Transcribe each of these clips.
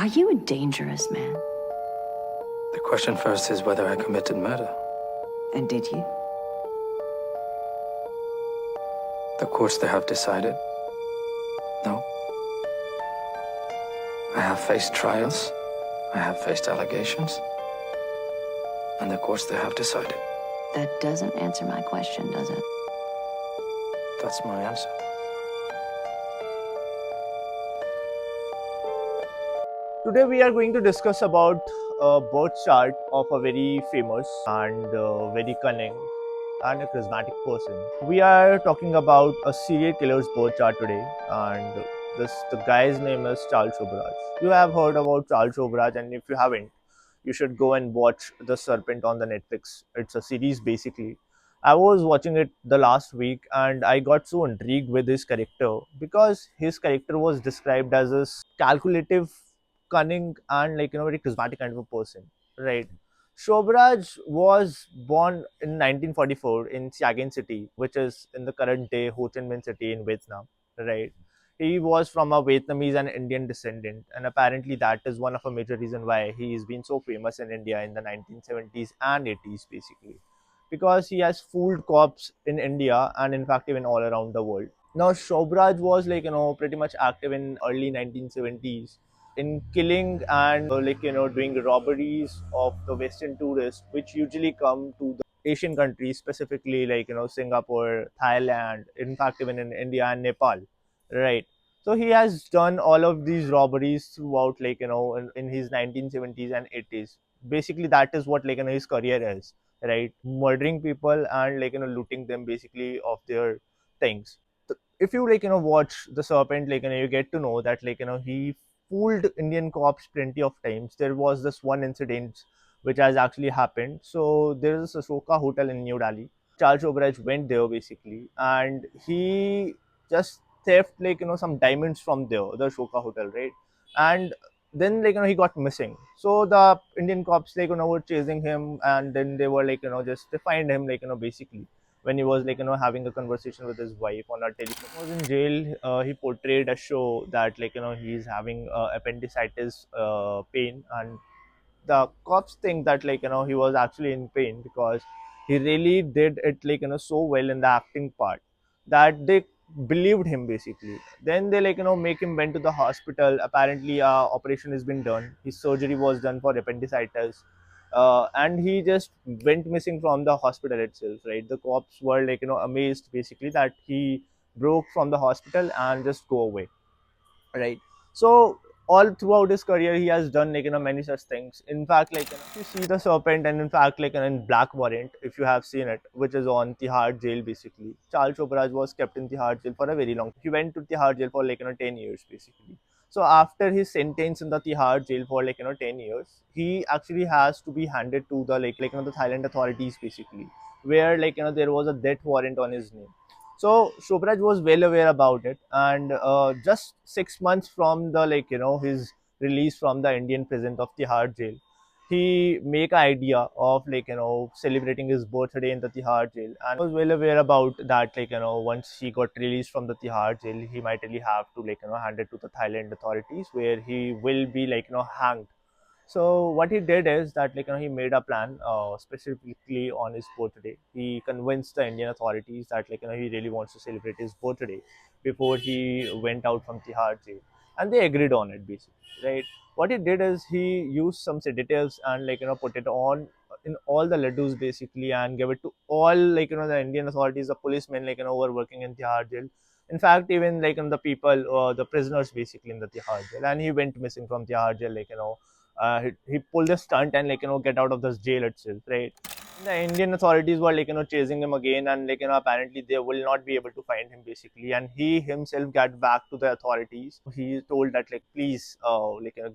Are you a dangerous man? The question first is whether I committed murder. And did you? The courts, they have decided. No. I have faced trials. I have faced allegations. And the courts, they have decided. That doesn't answer my question, does it? That's my answer. Today we are going to discuss about a birth chart of a very famous and very cunning and a charismatic person. We are talking about a serial killer's birth chart today, and the guy's name is Charles Sobhraj. You have heard about Charles Sobhraj, and if you haven't, you should go and watch The Serpent on the Netflix. It's a series basically. I was watching it the last week and I got so intrigued with his character because his character was described as a calculative, cunning, and very charismatic kind of a person, right? Sobhraj was born in 1944 in Saigon city, which is in the current day Ho Chi Minh city in Vietnam, right? He was from a Vietnamese and Indian descendant, and apparently that is one of a major reason why he has been so famous in India in the 1970s and 80s, basically, because he has fooled cops in India and in fact even all around the world. Now, Sobhraj was pretty much active in early 1970s in killing and doing robberies of the Western tourists, which usually come to the Asian countries, specifically Singapore, Thailand, in fact even in India and Nepal, right? So he has done all of these robberies throughout in his 1970s and 80s. Basically, that is what his career is, right? Murdering people and looting them basically of their things. If you watch The Serpent, you get to know that he fooled Indian cops plenty of times. There was this one incident which has actually happened. So there is a Soka hotel in New Delhi. Charles Sobhraj went there basically, and he just theft some diamonds from there, the Soka hotel, right? And then he got missing. So the Indian cops were chasing him, and then they were just they find him basically when he was having a conversation with his wife on a telephone. He was in jail. He portrayed a show that he's having appendicitis pain, and the cops think that he was actually in pain because he really did it so well in the acting part that they believed him basically. Then they make him went to the hospital. Apparently operation has been done, his surgery was done for appendicitis, and he just went missing from the hospital itself, right? The cops were amazed basically that he broke from the hospital and just go away, right? So all throughout his career he has done many such things. In fact, if you see The Serpent, and in fact in Black Warrant, if you have seen it, which is on Tihar jail, basically Charles Sobhraj was kept in Tihar jail for a very long time. He went to Tihar jail for 10 years basically. So after his sentence in the Tihar jail for 10 years, he actually has to be handed to the the Thailand authorities basically, where there was a death warrant on his name. So Sobhraj was well aware about it, and just 6 months from the his release from the Indian prison of Tihar jail, he make an idea of celebrating his birthday in the Tihar jail, and was well aware about that once he got released from the Tihar jail, he might really have to hand it to the Thailand authorities, where he will be hanged. So what he did is that he made a plan specifically on his birthday. He convinced the Indian authorities that he really wants to celebrate his birthday before he went out from Tihar jail, and they agreed on it basically, right? What he did is he used some sedatives and put it on in all the laddus basically, and gave it to all the Indian authorities, the policemen who were working in Tihar jail. In fact, even the people, the prisoners basically in the Tihar jail, and he went missing from Tihar jail he pulled a stunt and get out of this jail itself, right? The Indian authorities were chasing him again, and apparently they will not be able to find him basically, and he himself got back to the authorities. He told that please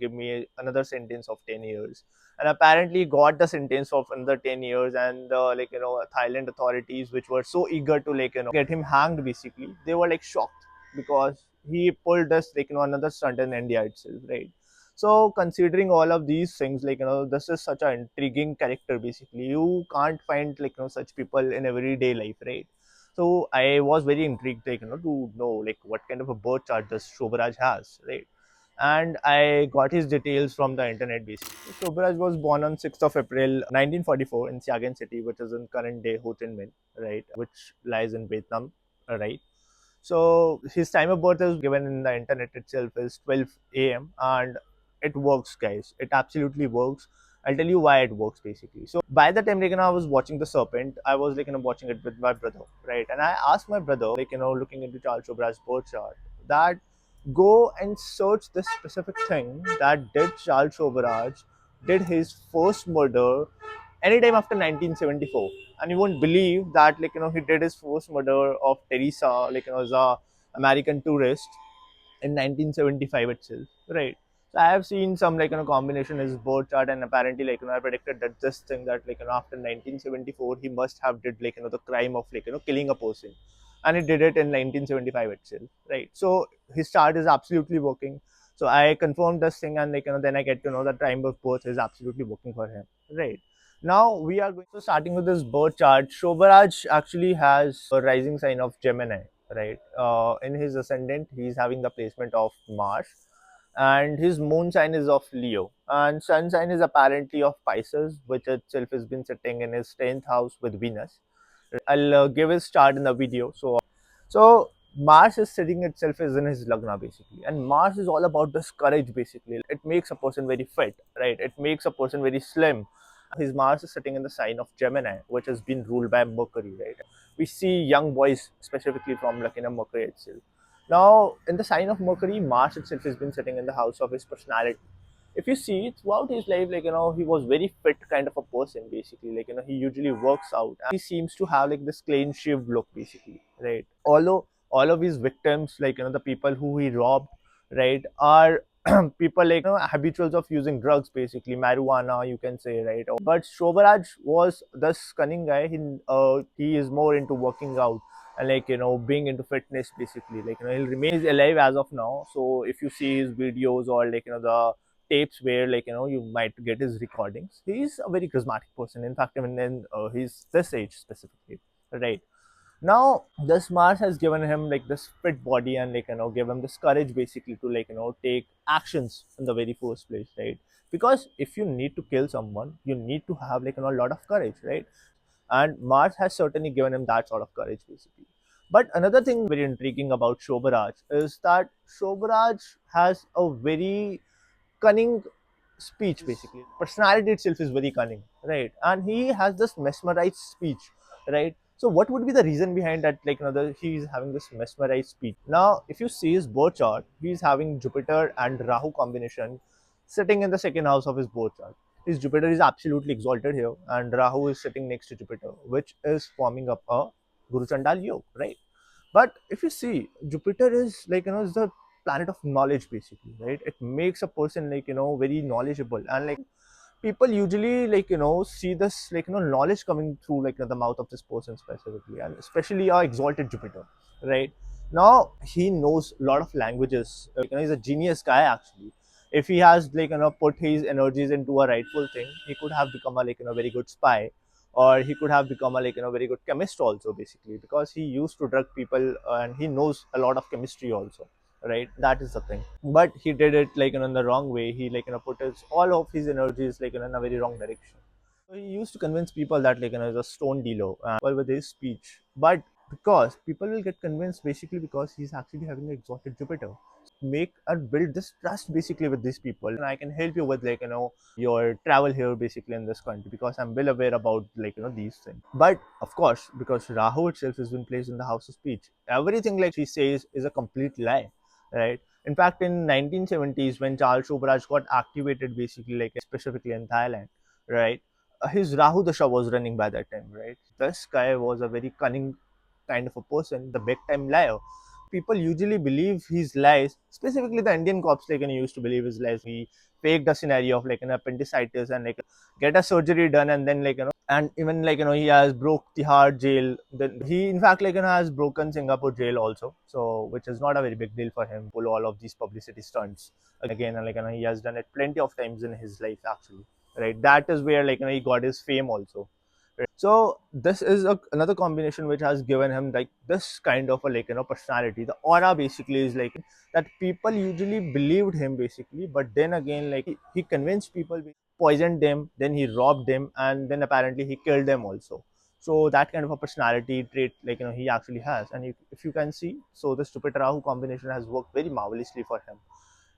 give me another sentence of 10 years, and apparently got the sentence of another 10 years. And the Thailand authorities, which were so eager to get him hanged basically, they were shocked because he pulled this another stunt in India itself, right? So considering all of these things, this is such an intriguing character basically. You can't find such people in everyday life, right? So I was very intrigued to know what kind of a birth chart this Sobhraj has, right? and I got his details from the internet basically. Sobhraj was born on 6th of April 1944 in Saigon city, which is in current day Ho Chi Minh, right, which lies in Vietnam, right. So his time of birth is given in the internet itself is 12 a.m. and it works, guys. It absolutely works. I'll tell you why it works basically. So by the time I was watching the serpent, I was watching it with my brother, right? And I asked my brother, looking into Charles Sobraj's birth chart, that go and search this specific thing that did Charles Sobhraj did his first murder anytime after 1974, and you won't believe that he did his first murder of Teresa, as a American tourist in 1975 itself, right. So I have seen some combination is birth chart, and apparently I predicted that this thing that after 1974 he must have did the crime of killing a person, and he did it in 1975 itself, right. So his chart is absolutely working. So I confirmed this thing, and then I get to know that time of birth is absolutely working for him, right. Now we are going to starting with this birth chart. Sobhraj actually has a rising sign of Gemini, right? In his ascendant, he's having the placement of Mars, and his moon sign is of Leo, and sun sign is apparently of Pisces, which itself has been sitting in his 10th house with Venus. I'll give his chart in the video. So Mars is sitting itself is in his lagna basically, and Mars is all about this courage basically. It makes a person very fit, right? It makes a person very slim. His Mars is sitting in the sign of Gemini, which has been ruled by Mercury, right? We see young boys specifically from Mercury itself. Now, in the sign of Mercury, Mars itself has been sitting in the house of his personality. If you see throughout his life, he was very fit kind of a person basically. He usually works out. And he seems to have this clean shaved look basically, right? Although all of his victims, the people who he robbed, right, are people habituals of using drugs basically, marijuana you can say, right. But Sobhraj was this cunning guy. He is more into working out and being into fitness basically. He'll remain alive as of now. So if you see his videos or the tapes where you might get his recordings, he's a very charismatic person. In fact, even then he's this age specifically, right. Now this Mars has given him this fit body and give him this courage basically to take actions in the very first place, right. Because if you need to kill someone, you need to have a lot of courage, right. And Mars has certainly given him that sort of courage basically. But another thing very intriguing about Sobhraj is that Sobhraj has a very cunning speech basically. Personality itself is very cunning, right. And he has this mesmerized speech, right. So what would be the reason behind that, he's having this mesmerized speech? Now if you see his birth chart, he's having Jupiter and Rahu combination sitting in the second house of his birth chart. His Jupiter is absolutely exalted here, and Rahu is sitting next to Jupiter, which is forming up a Guru Chandal yoga, right. But if you see, Jupiter is is the planet of knowledge basically, right. It makes a person very knowledgeable, and people usually see this knowledge coming through the mouth of this person specifically, and especially our exalted Jupiter, right. Now he knows a lot of languages. He's a genius guy actually. If he has put his energies into a rightful thing, he could have become a very good spy, or he could have become a very good chemist also basically, because he used to drug people, and he knows a lot of chemistry also, right. That is the thing. But he did it in the wrong way. He put his all of his energies in a very wrong direction. So he used to convince people that he's a stone dealer, well, with his speech. But because people will get convinced basically because he's actually having an exalted Jupiter, make and build this trust basically with these people, and I can help you with your travel here basically in this country, because I'm well aware about these things. But of course, because Rahu itself has been placed in the house of speech, everything she says is a complete lie, right. In fact, in 1970s, when Charles Sobhraj got activated basically specifically in Thailand, right, his Rahu Dasha was running by that time, right. This guy was a very cunning kind of a person, the big time liar. People usually believe his lies, specifically the Indian cops used to believe his lies. He faked a scenario of an appendicitis and get a surgery done, and then and even he has broke Tihar jail. Then he in fact has broken Singapore jail also, so which is not a very big deal for him. Pull all of these publicity stunts again, and he has done it plenty of times in his life actually, right. That is where he got his fame also. So this is another combination which has given him like this kind of a personality. The aura basically is like that people usually believed him basically, but then again like he convinced people, poisoned them, then he robbed them, and then apparently he killed them also. So that kind of a personality trait he actually has. And if you can see, so this Jupiter Rahu combination has worked very marvelously for him.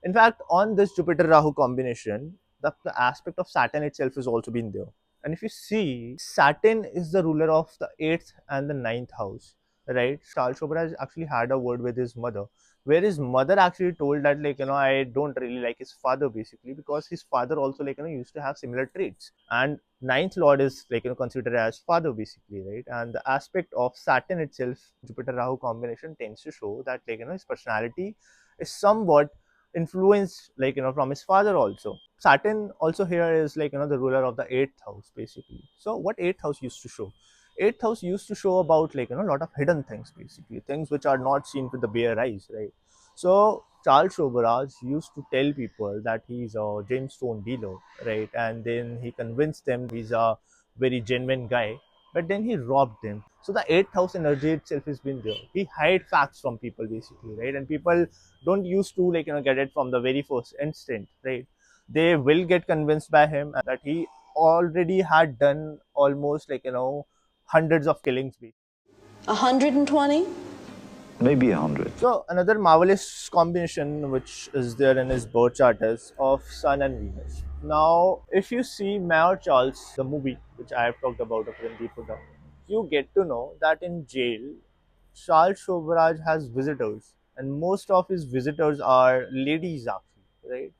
In fact, on this Jupiter Rahu combination, the aspect of Saturn itself has also been there. And if you see, Saturn is the ruler of the 8th and the ninth house, right? Charles Sobhraj actually had a word with his mother, where his mother actually told that, I don't really like his father basically, because his father also, used to have similar traits. And ninth lord is, considered as father basically, right? And the aspect of Saturn itself, Jupiter Rahu combination tends to show that, his personality is somewhat influenced from his father also. Saturn also here is the ruler of the 8th house basically. So what 8th house used to show, 8th house used to show about a lot of hidden things basically, things which are not seen with the bare eyes, right? So Charles Sobhraj used to tell people that he's a gemstone dealer, right? And then he convinced them he's a very genuine guy, but then he robbed them. So the 8th house energy itself has been there. He hide facts from people basically, right? And people don't used to get it from the very first instant, right? They will get convinced by him that he already had done almost hundreds of killings. 120? Maybe 100. So another marvelous combination which is there in his birth chart is of Sun and Venus. Now, if you see Mayor Charles, the movie which I have talked about of Randeep Huda, you get to know that in jail, Charles Sobhraj has visitors, and most of his visitors are ladies actually, right?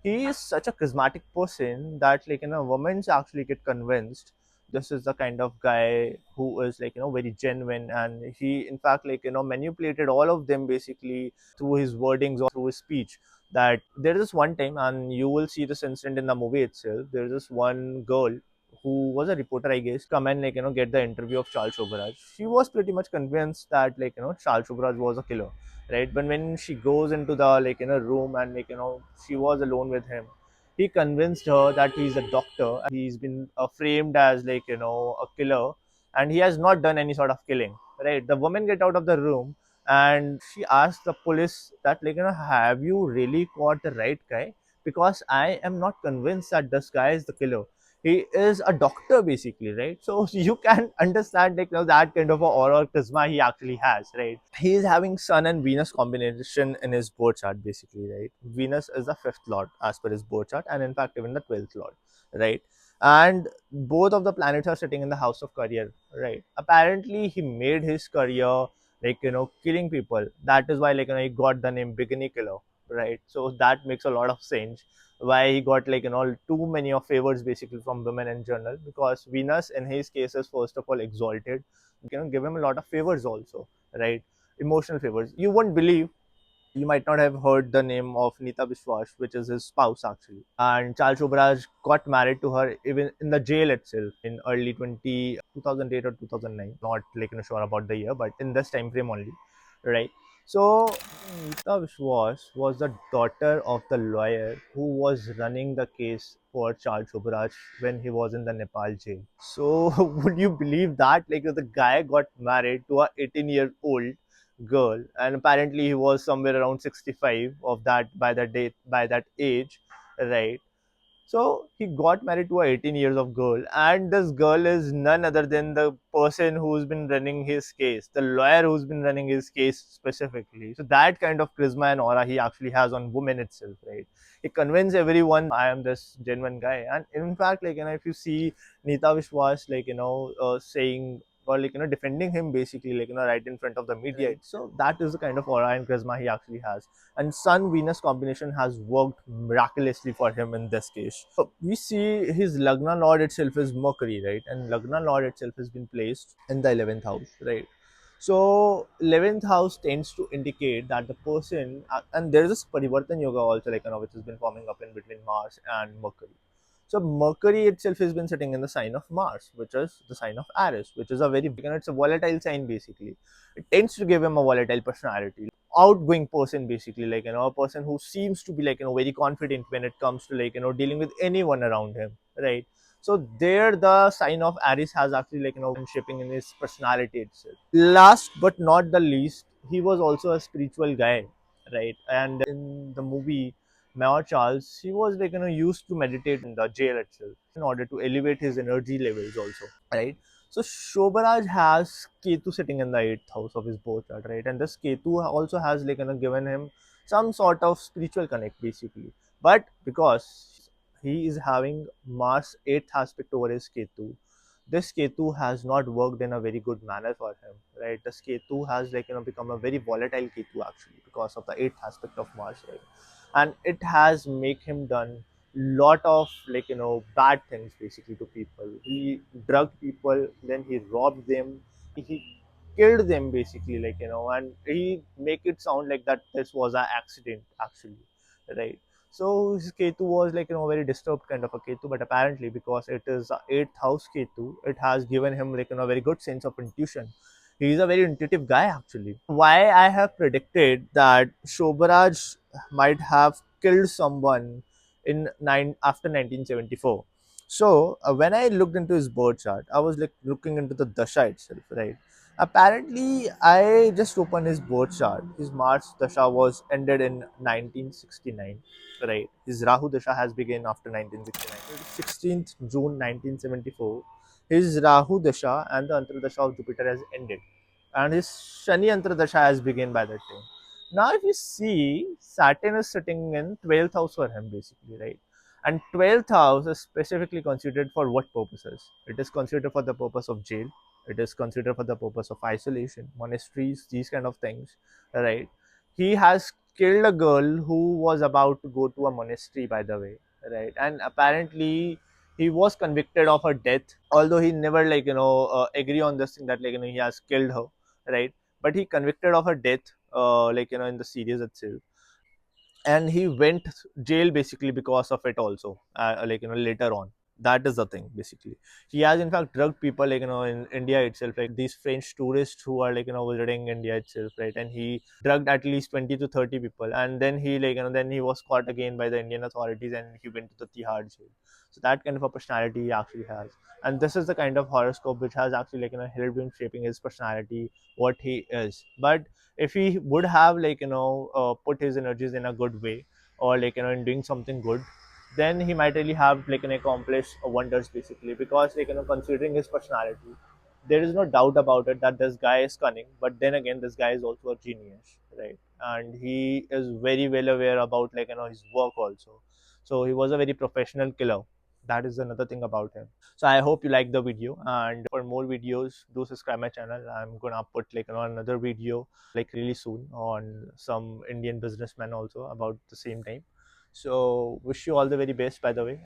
He is such a charismatic person that women actually get convinced this is the kind of guy who is very genuine, and he in fact manipulated all of them basically through his wordings or through his speech. That there is this one time, and you will see this incident in the movie itself, there is this one girl who was a reporter, I guess, come and get the interview of Charles Sobhraj. She was pretty much convinced that Charles Sobhraj was a killer, right? But when she goes into the room and she was alone with him, he convinced her that he's a doctor. He's been framed as a killer, and he has not done any sort of killing, right? The woman get out of the room, and she asked the police that have you really caught the right guy, because I am not convinced that this guy is the killer. He is a doctor basically, right? So you can understand that kind of a aura charisma he actually has, right? He is having Sun and Venus combination in his birth chart basically, right? Venus is the 5th lord as per his birth chart, and in fact even the 12th lord, right? And both of the planets are sitting in the house of career, right? Apparently he made his career killing people. That is why he got the name beginning killer, right? So that makes a lot of sense why he got too many of favors basically from women in general, because Venus in his case is first of all exalted, give him a lot of favors also, right? Emotional favors. You won't believe, you might not have heard the name of Nita Biswas, which is his spouse actually. And Charles Sobhraj got married to her even in the jail itself in early 2008 or 2009. Not sure about the year, but in this time frame only, right? So Nita Biswas was the daughter of the lawyer who was running the case for Charles Sobhraj when he was in the Nepal jail. So would you believe that the guy got married to a 18-year-old girl, and apparently he was somewhere around 65 of that by that age, right? So he got married to a 18 years of girl, and this girl is none other than the person who's been running his case, the lawyer who's been running his case specifically. So that kind of charisma and aura he actually has on women itself, right? He convinced everyone I am this genuine guy. And in fact if you see Nita Vishwas saying or defending him basically right in front of the media, right? So that is the kind of aura and charisma he actually has, and Sun Venus combination has worked miraculously for him in this case. So we see his Lagna Lord itself is Mercury, right? And Lagna Lord itself has been placed in the 11th house, right? So 11th house tends to indicate that the person, and there is this Parivartan Yoga also which has been forming up in between Mars and Mercury. So Mercury itself has been sitting in the sign of Mars, which is the sign of Aries, which is a very it's a volatile sign basically. It tends to give him a volatile personality, outgoing person basically, a person who seems to be very confident when it comes to dealing with anyone around him, right? So there the sign of Aries has actually shaping in his personality itself. Last but not the least, he was also a spiritual guy, right? And in the movie Mayor Charles, he was used to meditate in the jail itself in order to elevate his energy levels also, right? So Sobhraj has Ketu sitting in the eighth house of his birth chart, right? And this Ketu also has given him some sort of spiritual connect basically. But because he is having Mars eighth aspect over his Ketu, this Ketu has not worked in a very good manner for him, right? This Ketu has become a very volatile Ketu actually because of the eighth aspect of Mars, right? And it has make him done lot of bad things basically to people. He drugged people, then he robbed them, he killed them basically, and he make it sound like that this was an accident actually, right? So his Ketu was very disturbed kind of a Ketu, but apparently because it is a eighth house Ketu, it has given him a very good sense of intuition. He is a very intuitive guy actually. Why I have predicted that Sobhraj might have killed someone in after 1974. So when I looked into his birth chart, I was looking into the dasha itself, right? Apparently, I just opened his birth chart. His Mars dasha was ended in 1969, right? His Rahu dasha has begun after 1969. 16th June 1974, his Rahu dasha and the Antardasha of Jupiter has ended, and his Shani Antardasha has begun by that time. Now, if you see, Saturn is sitting in 12th house for him, basically, right? And 12th house is specifically considered for what purposes? It is considered for the purpose of jail. It is considered for the purpose of isolation, monasteries, these kind of things, right? He has killed a girl who was about to go to a monastery, by the way, right? And apparently, he was convicted of her death, although he never agree on this thing that he has killed her, right? But he convicted of her death, in the series itself, and he went jail basically because of it also, later on. That is the thing basically. He has in fact drugged people in India itself, like these French tourists who are visiting India itself, right? And he drugged at least 20 to 30 people, and then he then he was caught again by the Indian authorities and he went to the Tihar jail. So that kind of a personality he actually has, and this is the kind of horoscope which has actually helped him shaping his personality, what he is. But if he would have put his energies in a good way, or in doing something good, then he might really have accomplish wonders basically. Because considering his personality, there is no doubt about it that this guy is cunning, but then again this guy is also a genius, right? And he is very well aware about his work also. So he was a very professional killer. That is another thing about him. So I hope you like the video, and for more videos, do subscribe my channel. I'm gonna put another video really soon on some Indian businessman also about the same time. So wish you all the very best, by the way.